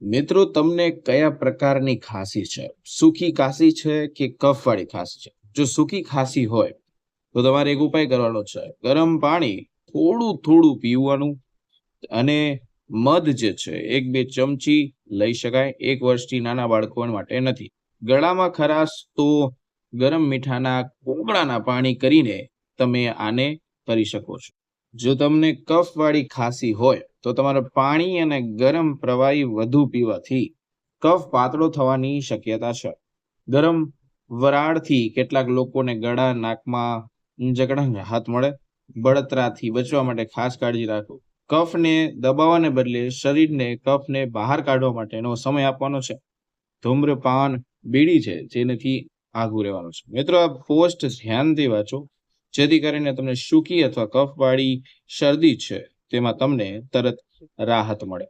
મિત્રો તમને કયા પ્રકારની ખાંસી છે? સૂકી ખાંસી છે કે કફવાળી ખાંસી છે? જો સૂકી ખાંસી હોય તો તમારે એક ઉપાય કરવાનો છે. ગરમ પાણી થોડું થોડું પીવાનું અને મધ જે છે 1-2 ચમચી લઈ શકાય. 1 વર્ષથી નાના બાળકો માટે નથી. ગળામાં ખરાશ તો ગરમ મીઠાના કોગળાના પાણી કરીને તમે આને કરી શકો છો. જો તમને કફવાળી ખાંસી હોય તો તમારે પાણી અને ગરમ પ્રવાહી વધુ પીવાથી કફ પાતળો થવાની શક્યતા છે. ગરમ વરાળથી કેટલાક લોકોને ગળા, નાકમાં જકડાટ રાહત મળે. બળતરાથી બચવા માટે ખાસ કાળજી રાખો. કફને દબાવવાને બદલે શરીરને કફને બહાર કાઢવા માટેનો સમય આપવાનો છે. ધૂમ્રપાન, બીડી છે જેનાથી આઘું રહેવાનું છે. મિત્રો, આ પોસ્ટ ધ્યાનથી વાંચો જેથી કરીને તમને સૂકી અથવા કફવાળી શરદી છે તેમાં તમને તરત રાહત મળે.